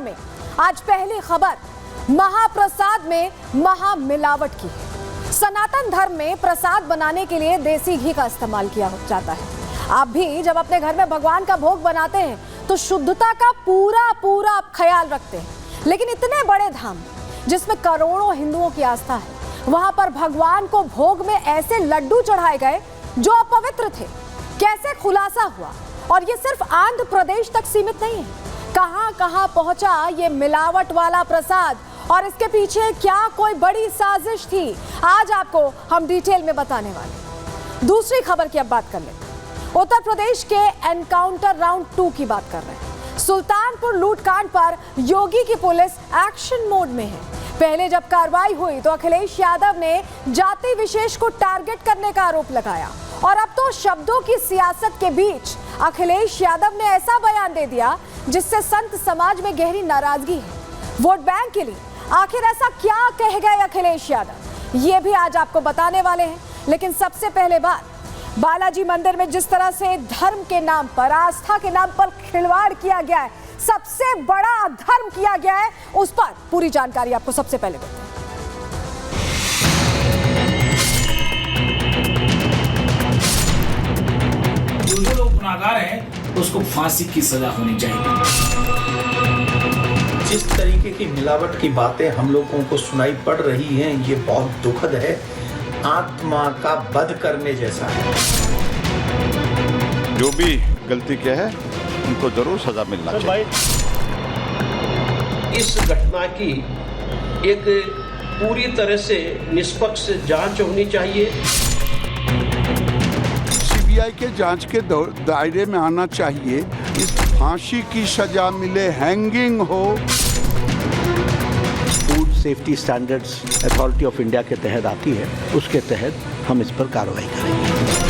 में आज पहली खबर महाप्रसाद में महामिलावट की। सनातन धर्म में प्रसाद बनाने के लिए देसी घी का इस्तेमाल किया जाता है। आप भी जब अपने घर में भगवान का भोग बनाते हैं तो शुद्धता का पूरा ख्याल रखते हैं, लेकिन इतने बड़े धाम जिसमें करोड़ों हिंदुओं की आस्था है, वहां पर भगवान को भोग में ऐसे लड्डू चढ़ाए गए जो अपवित्र थे। कैसे खुलासा हुआ? और ये सिर्फ आंध्र प्रदेश तक सीमित नहीं है, कहां कहां पहुंचा ये मिलावट वाला प्रसाद और इसके पीछे क्या कोई बड़ी साजिश थी? आज आपको हम डिटेल में बताने वाले। दूसरी खबर की अब बात कर लेते हैं। उत्तर प्रदेश के एनकाउंटर राउंड 2 की बात कर रहे हैं। सुल्तानपुर लूटकांड पर योगी की पुलिस एक्शन मोड में है। पहले जब कार्रवाई हुई तो अखिलेश यादव ने जाति विशेष को टारगेट करने का आरोप लगाया और अब तो शब्दों की सियासत के बीच अखिलेश यादव ने ऐसा बयान दे दिया जिससे संत समाज में गहरी नाराजगी है। वोट बैंक के लिए आखिर ऐसा क्या कह गए अखिलेश यादव, ये भी आज आपको बताने वाले हैं। लेकिन सबसे पहले बात, बालाजी मंदिर में जिस तरह से धर्म के नाम पर, आस्था के नाम पर खिलवाड़ किया गया है, सबसे बड़ा अधर्म किया गया है, उस पर पूरी जानकारी आपको सबसे पहले देते हैं। जो लोग गुनाहगार हैं उसको फांसी की सजा होनी चाहिए। जिस तरीके की मिलावट की बातें हम लोगों को सुनाई पड़ रही हैं, ये बहुत दुखद है, आत्मा का वध करने जैसा है। जो भी गलती किया है उनको जरूर सजा मिलना चाहिए। इस घटना की एक पूरी तरह से निष्पक्ष जांच होनी चाहिए। सीबीआई के जांच के दायरे में आना चाहिए। इस फांसी की सजा मिले, हैंगिंग हो। Food safety standards authority of India के तहत आती है, उसके तहत हम इस पर कार्रवाई करेंगे।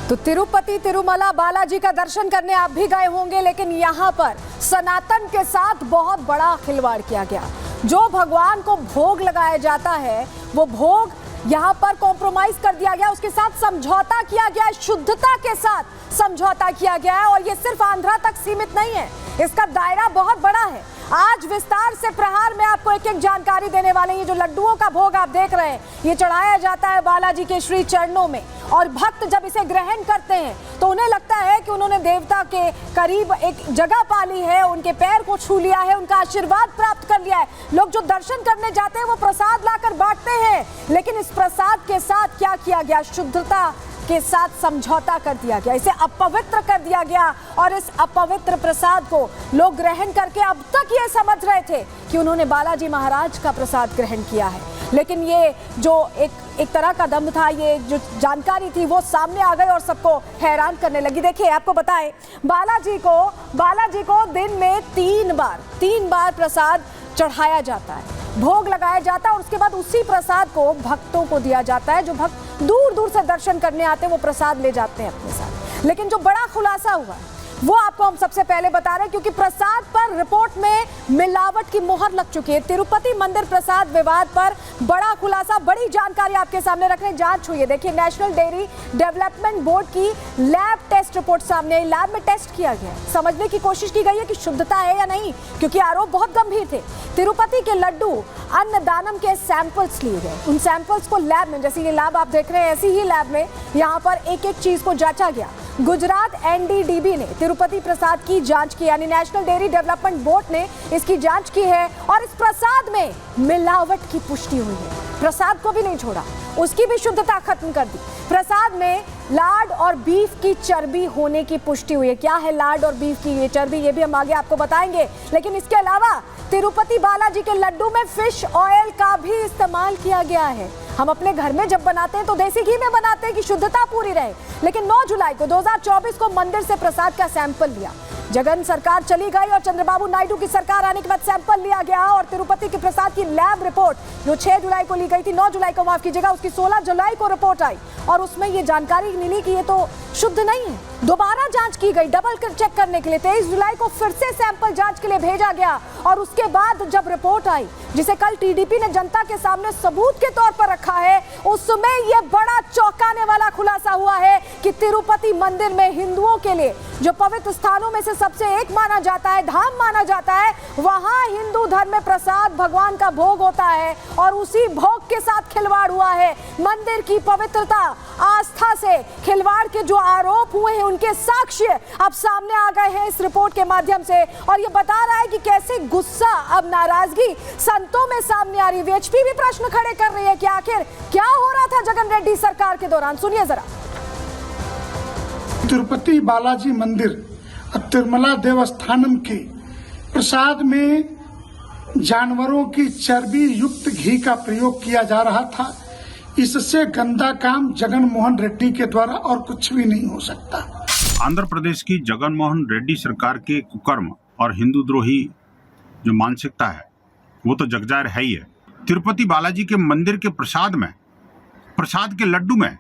तो तिरुपति तिरुमला बालाजी का दर्शन करने आप भी गए होंगे, लेकिन यहाँ पर सनातन के साथ बहुत बड़ा खिलवाड़ किया गया। जो भगवान को भोग लगाया जाता है वो भोग यहाँ पर कॉम्प्रोमाइज कर दिया गया, उसके साथ समझौता किया गया, शुद्धता के साथ समझौता किया गया है। और ये सिर्फ आंध्रा तक सीमित नहीं है, इसका दायरा बहुत बड़ा है। आज विस्तार से प्रहार में आपको एक एक जानकारी देने वाले हैं। जो लड्डुओं का भोग आप देख रहे हैं, ये चढ़ाया जाता है बालाजी के श्री चरणों में, और भक्त जब इसे ग्रहण करते हैं तो उन्हें लगता है कि उन्होंने देवता के करीब एक जगह पा ली है, उनके पैर को छू लिया है, उनका आशीर्वाद प्राप्त कर लिया है। लोग जो दर्शन करने जाते हैं वो प्रसाद लाकर बांटते हैं, लेकिन इस प्रसाद के साथ क्या किया गया? शुद्धता के साथ समझौता कर दिया गया, इसे अपवित्र कर दिया गया। और इस अपवित्र प्रसाद को लोग ग्रहण करके अब तक ये समझ रहे थे कि उन्होंने बालाजी महाराज का प्रसाद ग्रहण किया है, लेकिन ये जो एक तरह का दम्भ था, ये जो जानकारी थी वो सामने आ गई और सबको हैरान करने लगी। देखिए आपको बताएं, बालाजी को दिन में 3 बार प्रसाद चढ़ाया जाता है, भोग लगाया जाता है, और उसके बाद उसी प्रसाद को भक्तों को दिया जाता है। जो भक्त दूर दूर से दर्शन करने आते हैं वो प्रसाद ले जाते हैं अपने साथ। लेकिन जो बड़ा खुलासा हुआ है वो आपको हम सबसे पहले बता रहे हैं, क्योंकि प्रसाद पर रिपोर्ट में मिलावट की मोहर लग चुकी है। तिरुपति मंदिर प्रसाद विवाद पर बड़ा खुलासा, बड़ी जानकारी आपके सामने रख रहे हैं। जांच हुई है, देखिए नेशनल डेयरी डेवलपमेंट बोर्ड की लैब टेस्ट रिपोर्ट सामने आई। लैब में टेस्ट किया गया, समझने की कोशिश की गई है कि शुद्धता है या नहीं, क्योंकि आरोप बहुत गंभीर थे। तिरुपति के लड्डू अन्नदानम के सैंपल्स लिए गए, उन सैंपल्स को लैब में, जैसे ये लैब आप देख रहे हैं, ऐसी ही लैब में यहाँ पर एक एक चीज को जांचा गया। गुजरात एनडीडीबी ने तिरुपति प्रसाद की जांच की, यानी नेशनल डेयरी डेवलपमेंट बोर्ड ने इसकी जांच की है और इस प्रसाद में मिलावट की पुष्टि हुई है। प्रसाद को भी नहीं छोड़ा, उसकी भी शुद्धता खत्म कर दी। प्रसाद में लार्ड और बीफ की चर्बी होने की पुष्टि हुई है। क्या है लार्ड और बीफ की ये चर्बी, ये भी हम आगे आपको बताएंगे। लेकिन इसके अलावा तिरुपति बालाजी के लड्डू में फिश ऑयल का भी इस्तेमाल किया गया है। हम अपने घर में जब बनाते हैं तो देसी घी में बनाते हैं कि शुद्धता पूरी रहे, लेकिन 9 जुलाई को 2024 को मंदिर से प्रसाद का सैंपल लिया। जगन सरकार चली गई और चंद्रबाबू नायडू की सरकार आने के बाद सैंपल लिया गया और तिरुपति के प्रसाद की लैब रिपोर्ट जो 6 जुलाई को ली गई थी, 9 जुलाई को माफ कीजिएगा, उसकी 16 जुलाई को रिपोर्ट आई और उसमें ये जानकारी मिली कि ये तो शुद्ध नहीं है। दोबारा जांच की गई डबल चेक करने के लिए। 23 जुलाई को फिर से सैंपल जांच के लिए भेजा गया और उसके बाद जब रिपोर्ट आई जिसे कल टीडीपी ने जनता के सामने सबूत के तौर पर रखा है, उसमें यह बड़ा चौंकाने वाला खुलासा हुआ है कि तिरुपति मंदिर में हिंदुओं के लिए जो पवित्र स्थानों में से सबसे एक माना जाता है, धाम माना जाता है, वहां हिंदू धर्म में प्रसाद भगवान का भोग होता है और उसी भोग के साथ खिलवाड़ हुआ है। मंदिर की पवित्रता, आस्था से खिलवाड़ के जो आरोप हुए हैं उनके साक्ष्य अब सामने आ गए हैं इस रिपोर्ट के माध्यम से, और ये बता रहा है कि कैसे गुस्सा, अब नाराजगी संतों में सामने आ रही है। वीएचपी भी प्रश्न खड़े कर रही है कि आखिर क्या हो रहा था जगन रेड्डी सरकार के दौरान। सुनिए जरा। तिरुपति बालाजी मंदिर तिरुमला देवस्थानम के प्रसाद में जानवरों की चर्बी युक्त घी का प्रयोग किया जा रहा था। इससे गंदा काम जगन मोहन रेड्डी के द्वारा और कुछ भी नहीं हो सकता। आंध्र प्रदेश की जगन मोहन रेड्डी सरकार के कुकर्म और हिंदू द्रोही जो मानसिकता है वो तो जगजाहिर है ही है। तिरुपति बालाजी के मंदिर के प्रसाद के लड्डू में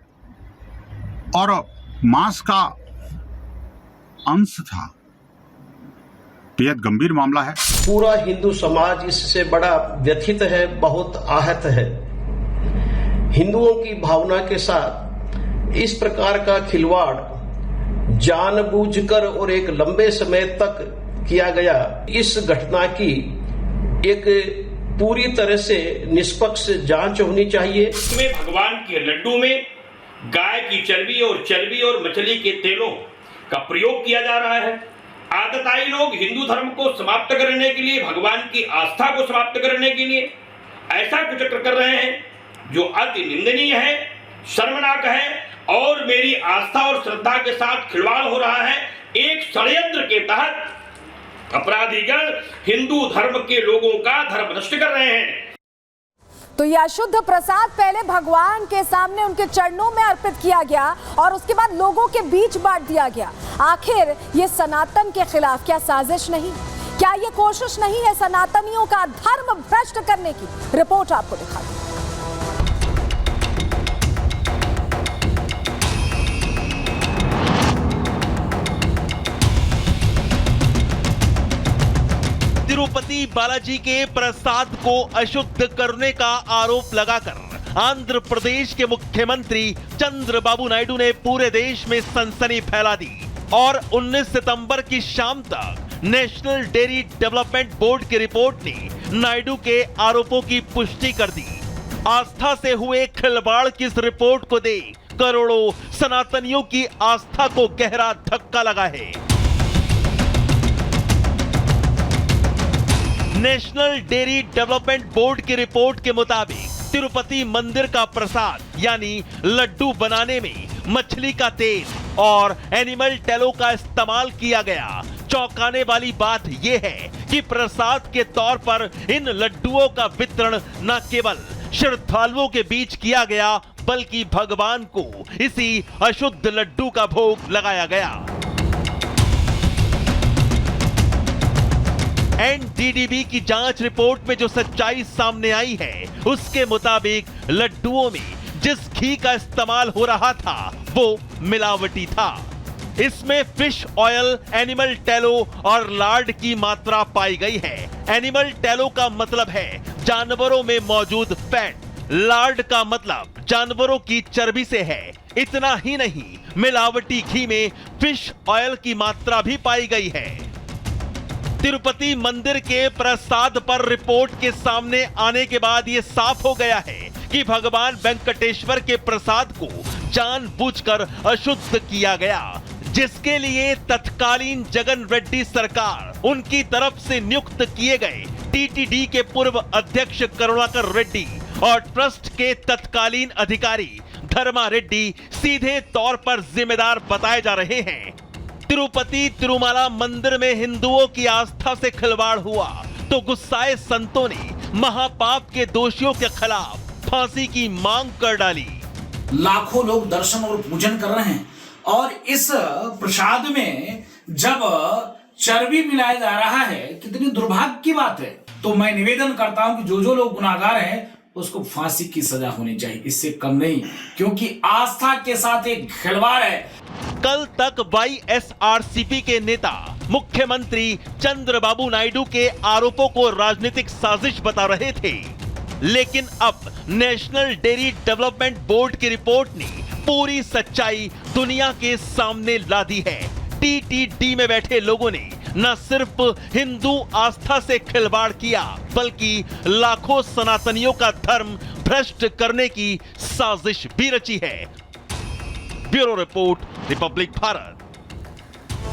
और मांस का अंश था। बेहद गंभीर मामला है। पूरा हिंदू समाज इससे बड़ा व्यथित है, बहुत आहत है। हिंदुओं की भावना के साथ इस प्रकार का खिलवाड़ जानबूझकर और एक लंबे समय तक किया गया। इस घटना की एक पूरी तरह से निष्पक्ष जांच होनी चाहिए। इसमें भगवान के लड्डू में गाय की चर्बी और मछली के तेलों का प्रयोग किया जा रहा है। आतताई लोग हिंदू धर्म को समाप्त करने के लिए, भगवान की आस्था को समाप्त करने के लिए ऐसा कुचक्र कर रहे हैं जो अति निंदनीय है, शर्मनाक है और मेरी आस्था और श्रद्धा के साथ खिलवाड़ हो रहा है। एक षड्यंत्र के तहत अपराधीगण हिंदू धर्म के लोगों का धर्म नष्ट कर रहे हैं। तो यह अशुद्ध प्रसाद पहले भगवान के सामने उनके चरणों में अर्पित किया गया और उसके बाद लोगों के बीच बांट दिया गया। आखिर ये सनातन के खिलाफ क्या साजिश नहीं? क्या ये कोशिश नहीं है सनातनियों का धर्म भ्रष्ट करने की? रिपोर्ट आपको दिखाती हूं। तिरुपति बालाजी के प्रसाद को अशुद्ध करने का आरोप लगाकर आंध्र प्रदेश के मुख्यमंत्री चंद्रबाबू नायडू ने पूरे देश में सनसनी फैला दी और 19 सितंबर की शाम तक नेशनल डेयरी डेवलपमेंट बोर्ड की रिपोर्ट ने नायडू के आरोपों की पुष्टि कर दी। आस्था से हुए खिलवाड़ की इस रिपोर्ट को देख करोड़ों सनातनियों की आस्था को गहरा धक्का लगा है। नेशनल डेयरी डेवलपमेंट बोर्ड की रिपोर्ट के मुताबिक तिरुपति मंदिर का प्रसाद यानी लड्डू बनाने में मछली का तेल और एनिमल टेलो का इस्तेमाल किया गया। चौंकाने वाली बात यह है कि प्रसाद के तौर पर इन लड्डुओं का वितरण न केवल श्रद्धालुओं के बीच किया गया बल्कि भगवान को इसी अशुद्ध लड्डू का भोग लगाया गया। एनडीडीबी की जांच रिपोर्ट में जो सच्चाई सामने आई है उसके मुताबिक लड्डुओं में जिस घी का इस्तेमाल हो रहा था वो मिलावटी था। इसमें फिश ऑयल, एनिमल टेलो और लार्ड की मात्रा पाई गई है। एनिमल टेलो का मतलब है जानवरों में मौजूद फैट, लार्ड का मतलब जानवरों की चर्बी से है। इतना ही नहीं, मिलावटी घी में फिश ऑयल की मात्रा भी पाई गई है। तिरुपति मंदिर के प्रसाद पर रिपोर्ट के सामने आने के बाद यह साफ हो गया है कि भगवान वेंकटेश्वर के प्रसाद को जानबूझकर अशुद्ध किया गया, जिसके लिए तत्कालीन जगन रेड्डी सरकार, उनकी तरफ से नियुक्त किए गए टीटीडी के पूर्व अध्यक्ष करुणाकर रेड्डी और ट्रस्ट के तत्कालीन अधिकारी धर्मा रेड्डी सीधे तौर पर जिम्मेदार बताए जा रहे हैं। तिरुपति तिरुमला मंदिर में हिंदुओं की आस्था से खिलवाड़ हुआ तो गुस्साए संतों ने महापाप के दोषियों के खिलाफ फांसी की मांग कर डाली। लाखों लोग दर्शन और पूजन कर रहे हैं और इस प्रसाद में जब चर्बी मिलाया जा रहा है, कितनी दुर्भाग्य की बात है। तो मैं निवेदन करता हूं कि जो लोग गुनाहगार हैं उसको फांसी की सजा होनी चाहिए, इससे कम नहीं, क्योंकि आस्था के साथ एक खिलवाड़ है। कल तक वाईएसआरसीपी के नेता मुख्यमंत्री चंद्रबाबू नायडू के आरोपों को राजनीतिक साजिश बता रहे थे, लेकिन अब नेशनल डेयरी डेवलपमेंट बोर्ड की रिपोर्ट ने पूरी सच्चाई दुनिया के सामने ला दी है। टीटीडी में बैठे लोगों ने न सिर्फ हिंदू आस्था से खिलवाड़ किया, बल्कि लाखों सनातनियों का धर्म भ्रष्ट करने की साजिश भी रची है। Bureau report, Republic Bharat.